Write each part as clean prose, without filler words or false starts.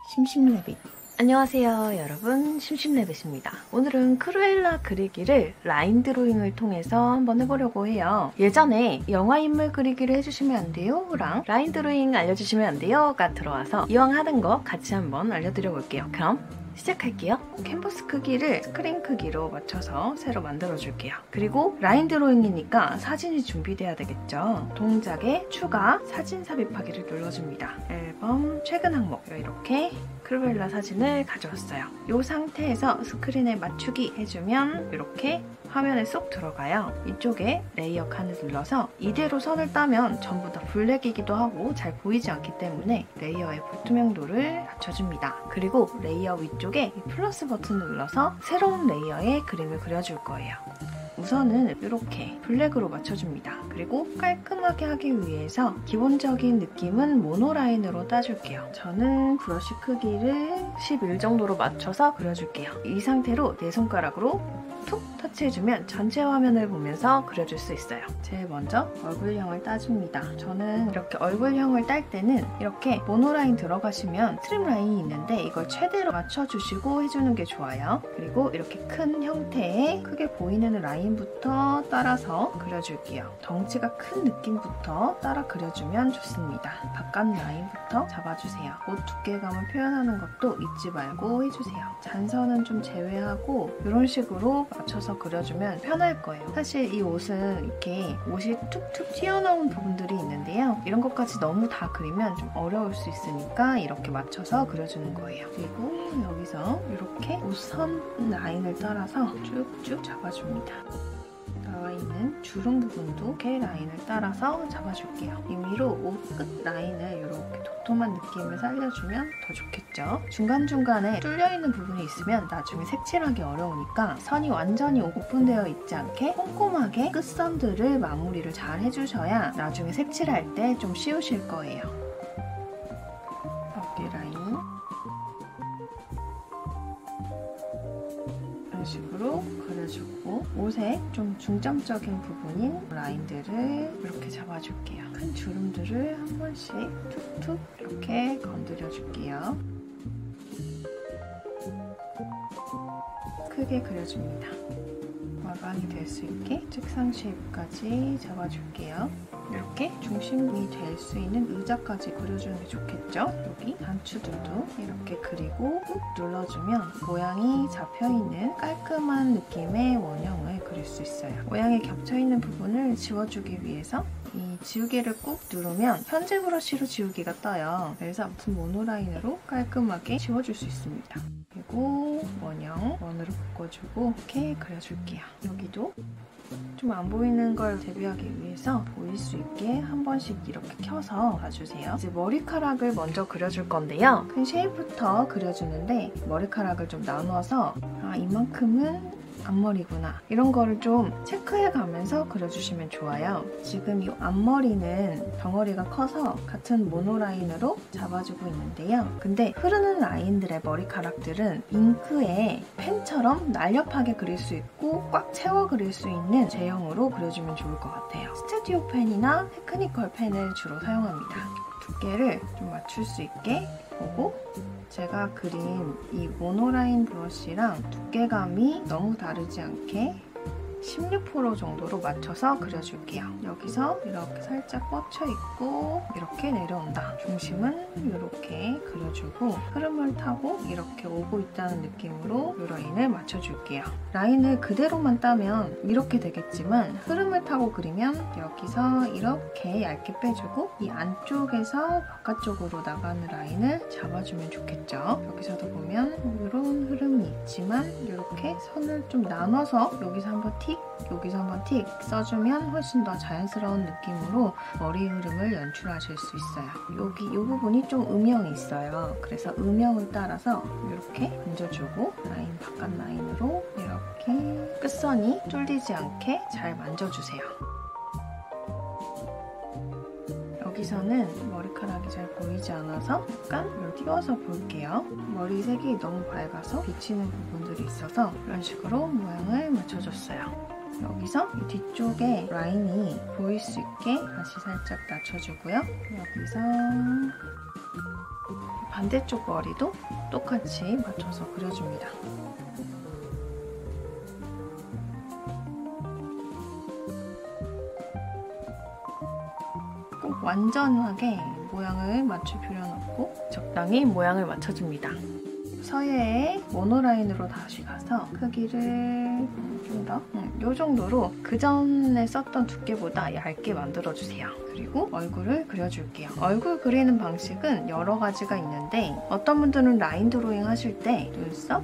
심심래빗. 안녕하세요 여러분, 심심래빗입니다. 오늘은 크루엘라 그리기를 라인 드로잉을 통해서 한번 해보려고 해요. 예전에 영화 인물 그리기를 해주시면 안 돼요? 랑 라인 드로잉 알려주시면 안 돼요? 가 들어와서 이왕 하는 거 같이 한번 알려드려 볼게요. 그럼 시작할게요. 캔버스 크기를 스크린 크기로 맞춰서 새로 만들어줄게요. 그리고 라인 드로잉이니까 사진이 준비돼야 되겠죠. 동작에 추가 사진 삽입하기를 눌러줍니다. 앨범 최근 항목 이렇게 크루엘라 사진을 가져왔어요. 이 상태에서 스크린에 맞추기 해주면 이렇게 화면에 쏙 들어가요. 이쪽에 레이어 칸을 눌러서 이대로 선을 따면 전부 다 블랙이기도 하고 잘 보이지 않기 때문에 레이어의 불투명도를 낮춰줍니다. 그리고 레이어 위쪽에 이 플러스 버튼을 눌러서 새로운 레이어에 그림을 그려줄 거예요. 우선은 이렇게 블랙으로 맞춰줍니다. 그리고 깔끔하게 하기 위해서 기본적인 느낌은 모노라인으로 따줄게요. 저는 브러쉬 크기를 11 정도로 맞춰서 그려줄게요. 이 상태로 내 손가락으로 툭 터치해주면 전체 화면을 보면서 그려줄 수 있어요. 제일 먼저 얼굴형을 따줍니다. 저는 이렇게 얼굴형을 딸 때는 이렇게 모노라인 들어가시면 트림 라인이 있는데 이걸 최대로 맞춰주시고 해주는 게 좋아요. 그리고 이렇게 큰 형태의 크게 보이는 라인부터 따라서 그려줄게요. 덩치가 큰 느낌부터 따라 그려주면 좋습니다. 바깥 라인부터 잡아주세요. 옷 두께감을 표현하는 것도 잊지 말고 해주세요. 잔선은 좀 제외하고 이런 식으로 맞춰서 그려주면 편할 거예요. 사실 이 옷은 이렇게 옷이 툭툭 튀어나온 부분들이 있는데요. 이런 것까지 너무 다 그리면 좀 어려울 수 있으니까 이렇게 맞춰서 그려주는 거예요. 그리고 여기서 이렇게 옷선 라인을 따라서 쭉쭉 잡아줍니다. 나와 있는 주름 부분도 이렇게 라인을 따라서 잡아줄게요. 임의로 옷 끝 라인을 이렇게 도톰한 느낌을 살려주면 더 좋겠죠. 중간중간에 뚫려있는 부분이 있으면 나중에 색칠하기 어려우니까 선이 완전히 오픈되어 있지 않게 꼼꼼하게 끝선들을 마무리를 잘 해주셔야 나중에 색칠할 때 좀 쉬우실 거예요. 어깨 라인 이런 식으로 그려주고 옷에 좀 중점적인 부분인 라인들을 이렇게 잡아줄게요. 큰 주름들을 한 번씩 툭툭 이렇게 건드려줄게요. 크게 그려줍니다. 마감이 될 수 있게 책상 쉐입까지 잡아줄게요. 이렇게 중심이 될 수 있는 의자까지 그려주는 게 좋겠죠? 여기 단추들도 이렇게 그리고 꾹 눌러주면 모양이 잡혀있는 깔끔한 느낌의 원형을 그릴 수 있어요. 모양이 겹쳐있는 부분을 지워주기 위해서 이 지우개를 꾹 누르면 편지 브러쉬로 지우개가 떠요. 그래서 무슨 모노라인으로 깔끔하게 지워줄 수 있습니다. 그리고 원형 원으로 바꿔주고 이렇게 그려줄게요. 여기도 좀 안 보이는 걸 대비하기 위해서 보일 수 있게 한 번씩 이렇게 켜서 봐주세요. 이제 머리카락을 먼저 그려줄 건데요. 큰 쉐입부터 그려주는데 머리카락을 좀 나눠서 이만큼은 앞머리구나 이런 거를 좀 체크해가면서 그려주시면 좋아요. 지금 이 앞머리는 덩어리가 커서 같은 모노라인으로 잡아주고 있는데요. 근데 흐르는 라인들의 머리카락들은 잉크에 펜처럼 날렵하게 그릴 수 있고 꽉 채워 그릴 수 있는 제형으로 그려주면 좋을 것 같아요. 스튜디오 펜이나 테크니컬 펜을 주로 사용합니다. 두께를 좀 맞출 수 있게 보고 제가 그린 이 모노라인 브러쉬랑 두께감이 너무 다르지 않게 16% 정도로 맞춰서 그려줄게요. 여기서 이렇게 살짝 뻗쳐있고 이렇게 내려온다. 중심은 이렇게 그려주고 흐름을 타고 이렇게 오고 있다는 느낌으로 이 라인을 맞춰줄게요. 라인을 그대로만 따면 이렇게 되겠지만 흐름을 타고 그리면 여기서 이렇게 얇게 빼주고 이 안쪽에서 바깥쪽으로 나가는 라인을 잡아주면 좋겠죠. 여기서도 보면 이런 흐름이 있지만 이렇게 선을 좀 나눠서 여기서 한번 틱 여기서 한번 틱 써주면 훨씬 더 자연스러운 느낌으로 머리 흐름을 연출하실 수 있어요. 여기 이 부분이 좀 음영이 있어요. 그래서 음영을 따라서 이렇게 얹어주고 라인 바깥 라인으로 이렇게 끝선이 뚫리지 않게 잘 만져주세요. 여기서는 머리카락이 잘 보이지 않아서 약간 띄워서 볼게요. 머리색이 너무 밝아서 비치는 부분들이 있어서 이런 식으로 모양을 맞춰줬어요. 여기서 이 뒤쪽에 라인이 보일 수 있게 다시 살짝 낮춰주고요. 여기서 반대쪽 머리도 똑같이 맞춰서 그려줍니다. 꼭 완전하게 모양을 맞출 필요는 없고 적당히 모양을 맞춰줍니다. 서예의 모노라인으로 다시 가서 크기를 좀 더, 이 정도로 그 전에 썼던 두께보다 얇게 만들어주세요. 그리고 얼굴을 그려줄게요. 얼굴 그리는 방식은 여러 가지가 있는데 어떤 분들은 라인 드로잉 하실 때 눈썹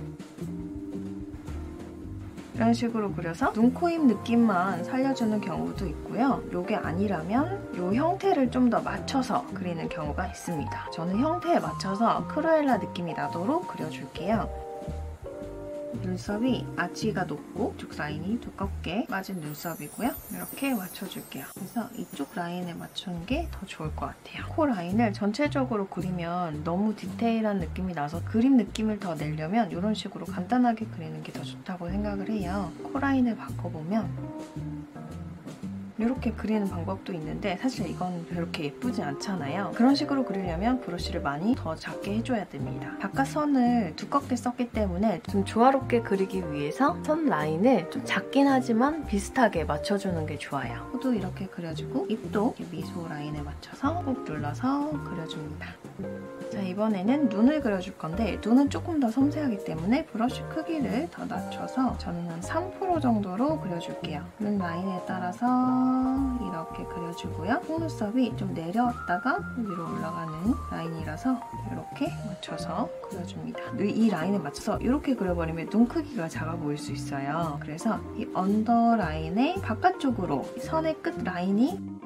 이런 식으로 그려서 눈, 코, 입 느낌만 살려주는 경우도 있고요. 이게 아니라면 이 형태를 좀 더 맞춰서 그리는 경우가 있습니다. 저는 형태에 맞춰서 크루엘라 느낌이 나도록 그려줄게요. 눈썹이 아치가 높고 이쪽 라인이 두껍게 맞은 눈썹이고요. 이렇게 맞춰줄게요. 그래서 이쪽 라인에 맞추는 게 더 좋을 것 같아요. 코 라인을 전체적으로 그리면 너무 디테일한 느낌이 나서 그림 느낌을 더 내려면 이런 식으로 간단하게 그리는 게 더 좋다고 생각을 해요. 코 라인을 바꿔보면 이렇게 그리는 방법도 있는데 사실 이건 그렇게 예쁘지 않잖아요. 그런 식으로 그리려면 브러쉬를 많이 더 작게 해줘야 됩니다. 바깥 선을 두껍게 썼기 때문에 좀 조화롭게 그리기 위해서 선 라인을 좀 작긴 하지만 비슷하게 맞춰주는 게 좋아요. 코도 이렇게 그려주고 입도 미소 라인에 맞춰서 꾹 눌러서 그려줍니다. 자, 이번에는 눈을 그려줄 건데 눈은 조금 더 섬세하기 때문에 브러쉬 크기를 더 낮춰서 저는 한 3% 정도로 그려줄게요. 눈 라인에 따라서 이렇게 그려주고요. 속눈썹이 좀 내려왔다가 위로 올라가는 라인이라서 이렇게 맞춰서 그려줍니다. 이 라인에 맞춰서 이렇게 그려버리면 눈 크기가 작아 보일 수 있어요. 그래서 이 언더 라인의 바깥쪽으로 선의 끝 라인이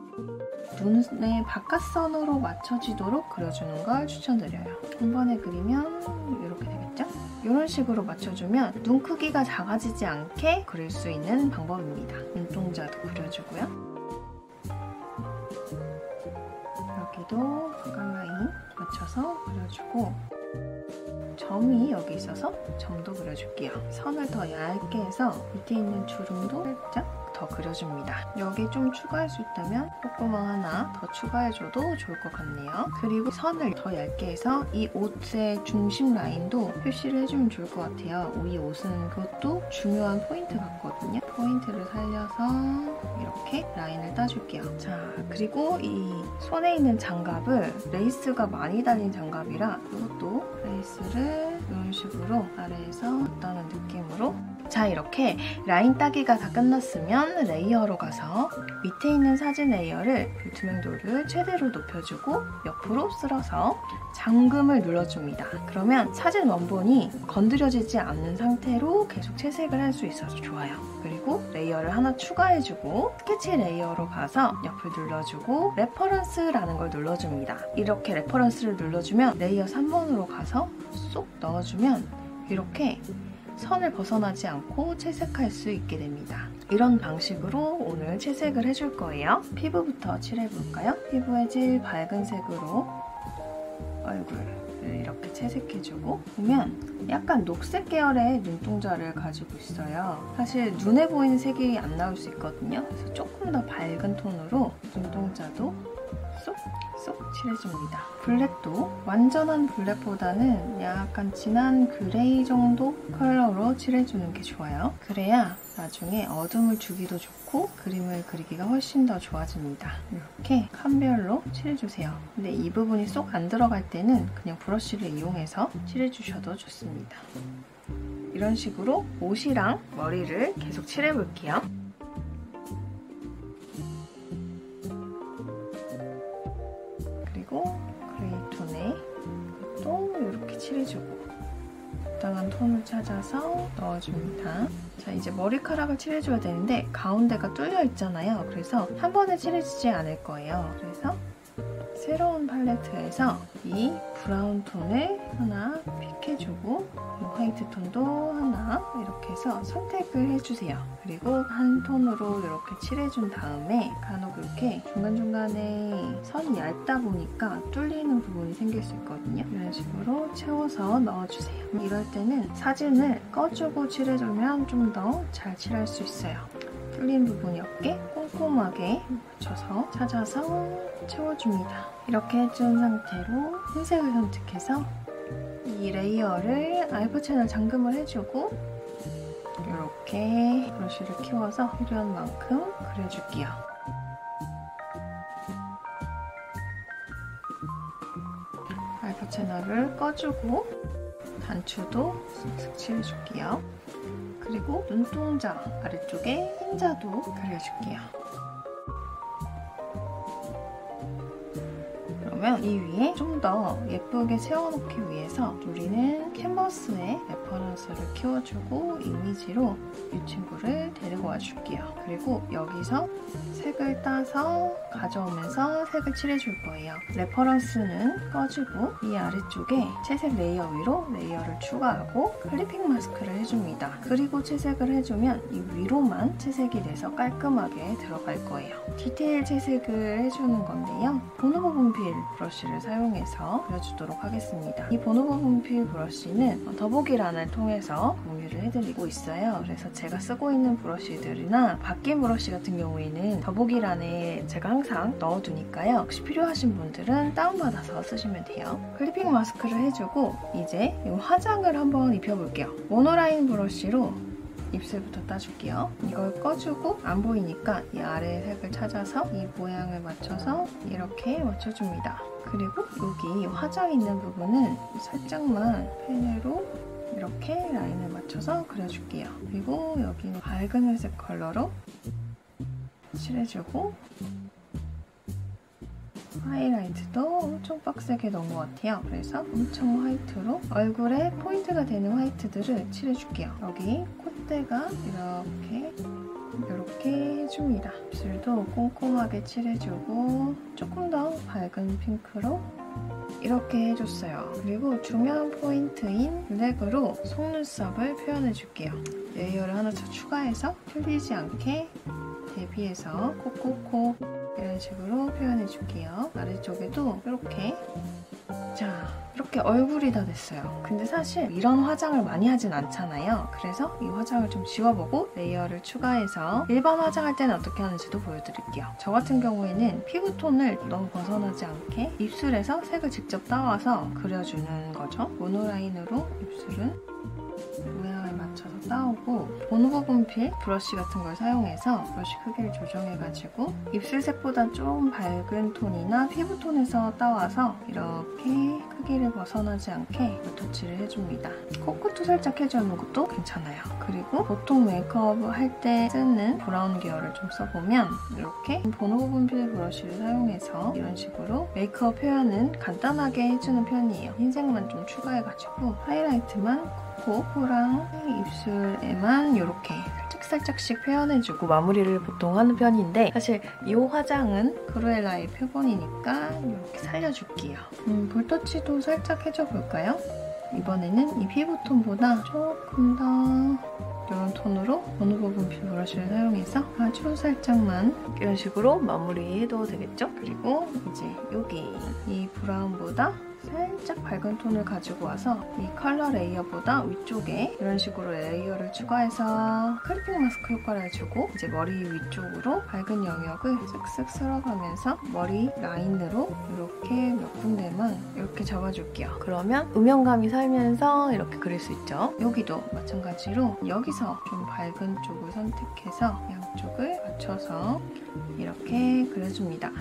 눈의 바깥선으로 맞춰지도록 그려주는 걸 추천드려요. 한 번에 그리면 이렇게 되겠죠? 이런 식으로 맞춰주면 눈 크기가 작아지지 않게 그릴 수 있는 방법입니다. 눈동자도 그려주고요. 여기도 바깥 라인 맞춰서 그려주고 점이 여기 있어서 점도 그려줄게요. 선을 더 얇게 해서 밑에 있는 주름도 살짝 더 그려줍니다. 여기 좀 추가할 수 있다면 콧구멍 하나 더 추가해줘도 좋을 것 같네요. 그리고 선을 더 얇게 해서 이 옷의 중심 라인도 표시를 해주면 좋을 것 같아요. 이 옷은 그것도 중요한 포인트 같거든요. 포인트를 살려서 이렇게 라인을 따줄게요. 자, 그리고 이 손에 있는 장갑을 레이스가 많이 달린 장갑이라 이것도 레이스를 이런 식으로 아래에서 따는 느낌으로 자, 이렇게 라인 따기가 다 끝났으면 레이어로 가서 밑에 있는 사진 레이어를 투명도를 최대로 높여주고 옆으로 쓸어서 잠금을 눌러줍니다. 그러면 사진 원본이 건드려지지 않는 상태로 계속 채색을 할 수 있어서 좋아요. 그리고 레이어를 하나 추가해주고 스케치 레이어로 가서 옆을 눌러주고 레퍼런스라는 걸 눌러줍니다. 이렇게 레퍼런스를 눌러주면 레이어 3번으로 가서 쏙 넣어주면 이렇게 선을 벗어나지 않고 채색할 수 있게 됩니다. 이런 방식으로 오늘 채색을 해줄 거예요. 피부부터 칠해볼까요? 피부의 질 밝은 색으로 얼굴을 이렇게 채색해주고 보면 약간 녹색 계열의 눈동자를 가지고 있어요. 사실 눈에 보이는 색이 안 나올 수 있거든요. 그래서 조금 더 밝은 톤으로 눈동자도 쏙 칠해줍니다. 블랙도 완전한 블랙보다는 약간 진한 그레이 정도 컬러로 칠해주는 게 좋아요. 그래야 나중에 어둠을 주기도 좋고 그림을 그리기가 훨씬 더 좋아집니다. 이렇게 칸별로 칠해주세요. 근데 이 부분이 쏙 안 들어갈 때는 그냥 브러쉬를 이용해서 칠해주셔도 좋습니다. 이런 식으로 옷이랑 머리를 계속 칠해볼게요. 그리고 그레이 톤에 또 이렇게 칠해주고 적당한 톤을 찾아서 넣어줍니다. 자, 이제 머리카락을 칠해줘야 되는데 가운데가 뚫려 있잖아요. 그래서 한 번에 칠해지지 않을 거예요. 그래서 새로운 팔레트에서 이 브라운 톤을 하나 픽해주고 이 화이트 톤도 하나 이렇게 해서 선택을 해주세요. 그리고 한 톤으로 이렇게 칠해준 다음에 간혹 이렇게 중간중간에 선이 얇다 보니까 뚫리는 부분이 생길 수 있거든요. 이런 식으로 채워서 넣어주세요. 이럴 때는 사진을 꺼주고 칠해주면 좀 더 잘 칠할 수 있어요. 뚫린 부분이 없게 꼼꼼하게 맞춰서 찾아서 채워줍니다. 이렇게 해준 상태로 흰색을 선택해서 이 레이어를 알파 채널 잠금을 해주고 이렇게 브러쉬를 키워서 필요한 만큼 그려줄게요. 알파 채널을 꺼주고 단추도 슥슥 칠해줄게요. 그리고 눈동자 아래쪽에 흰자도 그려줄게요. 그러면 이 위에 좀 더 예쁘게 세워놓기 위해서 우리는 캔버스에 레퍼런스를 키워주고 이미지로 이 친구를 데리고 와줄게요. 그리고 여기서 색을 따서 가져오면서 색을 칠해줄 거예요. 레퍼런스는 꺼주고 이 아래쪽에 채색 레이어 위로 레이어를 추가하고 클리핑 마스크를 해줍니다. 그리고 채색을 해주면 이 위로만 채색이 돼서 깔끔하게 들어갈 거예요. 디테일 채색을 해주는 건데요. 보노보 분필 브러쉬를 사용해서 그려주도록 하겠습니다. 이 보노보 분필 브러쉬는 더보기란을 통해서 공유를 해드리고 있어요. 그래서 제가 쓰고 있는 브러쉬들이나 바뀐 브러쉬 같은 경우에는 더보기란에 제가 항상 넣어두니까요. 혹시 필요하신 분들은 다운받아서 쓰시면 돼요. 클리핑 마스크를 해주고 이제 이 화장을 한번 입혀볼게요. 모노라인 브러쉬로 입술부터 따줄게요. 이걸 꺼주고 안 보이니까 이 아래 색을 찾아서 이 모양을 맞춰서 이렇게 맞춰줍니다. 그리고 여기 화장 있는 부분은 살짝만 펜으로 이렇게 라인을 맞춰서 그려줄게요. 그리고 여기는 밝은 회색 컬러로 칠해주고 하이라이트도 엄청 빡세게 넣은 것 같아요. 그래서 엄청 화이트로 얼굴에 포인트가 되는 화이트들을 칠해줄게요. 여기 콧대가 이렇게 해줍니다. 입술도 꼼꼼하게 칠해주고 조금 더 밝은 핑크로 이렇게 해줬어요. 그리고 중요한 포인트인 블랙으로 속눈썹을 표현해줄게요. 레이어를 하나 더 추가해서 틀리지 않게 대비해서 콕콕콕 이런 식으로 표현해줄게요. 아래쪽에도 이렇게. 자, 이렇게 얼굴이 다 됐어요. 근데 사실 이런 화장을 많이 하진 않잖아요. 그래서 이 화장을 좀 지워보고 레이어를 추가해서 일반 화장할 때는 어떻게 하는지도 보여드릴게요. 저 같은 경우에는 피부톤을 너무 벗어나지 않게 입술에서 색을 직접 따와서 그려주는 거죠. 모노라인으로 입술은 모양을 맞춰서 따오고 보노보 분필 브러쉬 같은 걸 사용해서 브러쉬 크기를 조정해가지고 입술색보다 좀 밝은 톤이나 피부톤에서 따와서 이렇게 크기를 벗어나지 않게 터치를 해줍니다. 코끝도 살짝 해주는 것도 괜찮아요. 그리고 보통 메이크업 할 때 쓰는 브라운 계열을 좀 써보면 이렇게 보노보 분필 브러쉬를 사용해서 이런 식으로 메이크업 표현은 간단하게 해주는 편이에요. 흰색만 좀 추가해가지고 하이라이트만 코랑 입술에만 이렇게 살짝씩 표현해주고 마무리를 보통 하는 편인데 사실 이 화장은 크루엘라의 표본이니까 이렇게 살려줄게요. 볼터치도 살짝 해줘볼까요? 이번에는 이 피부톤보다 조금 더 이런 톤으로 보노보 분필 브러쉬를 사용해서 아주 살짝만 이런 식으로 마무리해도 되겠죠? 그리고 이제 여기 이 브라운보다 살짝 밝은 톤을 가지고 와서 이 컬러 레이어보다 위쪽에 이런 식으로 레이어를 추가해서 클리핑 마스크 효과를 해주고 이제 머리 위쪽으로 밝은 영역을 쓱쓱 쓸어가면서 머리 라인으로 이렇게 몇 군데만 이렇게 잡아줄게요. 그러면 음영감이 살면서 이렇게 그릴 수 있죠. 여기도 마찬가지로 여기서 좀 밝은 쪽을 선택해서 양쪽을 맞춰서 이렇게 그려줍니다.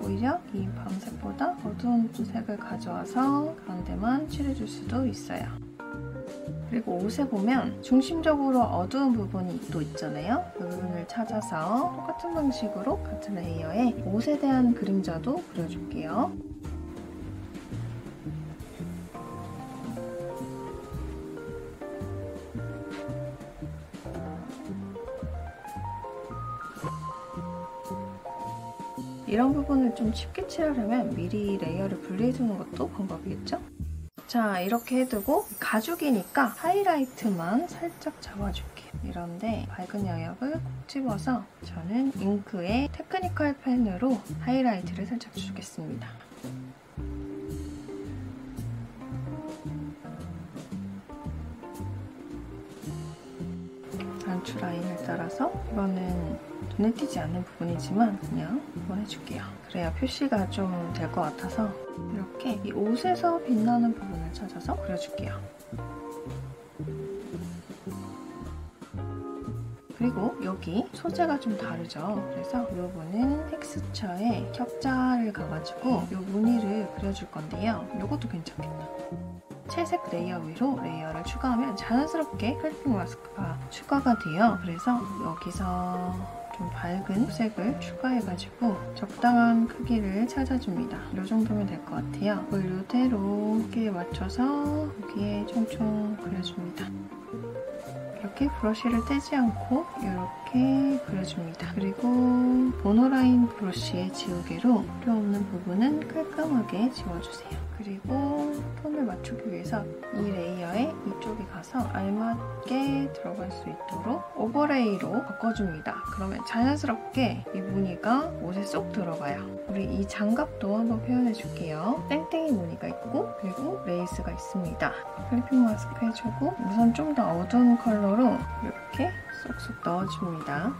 오히려 이 밤색보다 어두운 색을 가져와서 가운데만 칠해줄 수도 있어요. 그리고 옷에 보면 중심적으로 어두운 부분이 또 있잖아요. 그 부분을 찾아서 똑같은 방식으로 같은 레이어에 옷에 대한 그림자도 그려줄게요. 이런 부분을 좀 쉽게 칠하려면 미리 레이어를 분리해주는 것도 방법이겠죠? 자, 이렇게 해두고 가죽이니까 하이라이트만 살짝 잡아줄게요. 이런데 밝은 영역을 콕 집어서 저는 잉크의 테크니컬 펜으로 하이라이트를 살짝 주겠습니다. 단추 라인을 따라서 이거는 눈에 띄지 않는 부분이지만 그냥 보내줄게요. 그래야 표시가 좀 될 것 같아서 이렇게 이 옷에서 빛나는 부분을 찾아서 그려줄게요. 그리고 여기 소재가 좀 다르죠. 그래서 이 부분은 텍스처에 격자를 가가지고 이 무늬를 그려줄 건데요. 이것도 괜찮겠다. 채색 레이어 위로 레이어를 추가하면 자연스럽게 클리핑 마스크가 추가가 돼요. 그래서 여기서 좀 밝은 색을 추가해가지고 적당한 크기를 찾아줍니다. 이 정도면 될 것 같아요. 이걸 이대로 크기에 맞춰서 여기에 총총 그려줍니다. 이렇게 브러쉬를 떼지 않고 이렇게 그려줍니다. 그리고 모노라인 브러쉬의 지우개로 필요 없는 부분은 깔끔하게 지워주세요. 그리고 톤을 맞추기 위해서 이 레이어에 이쪽에 가서 알맞게 들어갈 수 있도록 오버레이로 바꿔줍니다. 그러면 자연스럽게 이 무늬가 옷에 쏙 들어가요. 우리 이 장갑도 한번 표현해줄게요. 땡땡이 무늬가 있고 그리고 레이스가 있습니다. 클리핑 마스크 해주고 우선 좀 더 어두운 컬러로 이렇게 쏙쏙 넣어줍니다.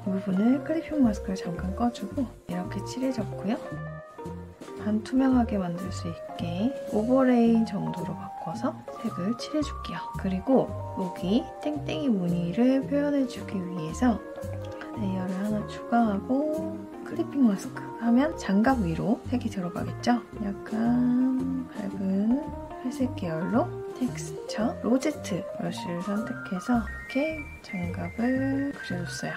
이 부분을 클리핑 마스크를 잠깐 꺼주고 이렇게 칠해줬고요. 반투명하게 만들 수 있게 오버레이 정도로 바꿔서 색을 칠해줄게요. 그리고 여기 땡땡이 무늬를 표현해주기 위해서 레이어를 하나 추가하고 클리핑 마스크 하면 장갑 위로 색이 들어가겠죠? 약간 밝은 회색 계열로 텍스처 로제트 브러쉬를 선택해서 이렇게 장갑을 그려줬어요.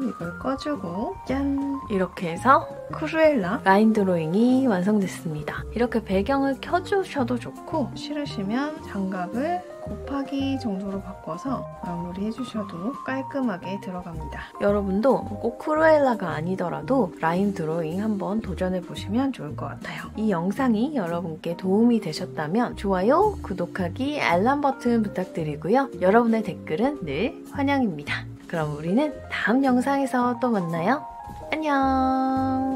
이걸 꺼주고 짠! 이렇게 해서 크루엘라 라인 드로잉이 완성됐습니다. 이렇게 배경을 켜주셔도 좋고 싫으시면 장갑을 곱하기 정도로 바꿔서 마무리해주셔도 깔끔하게 들어갑니다. 여러분도 꼭 크루엘라가 아니더라도 라인 드로잉 한번 도전해보시면 좋을 것 같아요. 이 영상이 여러분께 도움이 되셨다면 좋아요, 구독하기, 알람 버튼 부탁드리고요. 여러분의 댓글은 늘 환영입니다. 그럼 우리는 다음 영상에서 또 만나요. 안녕!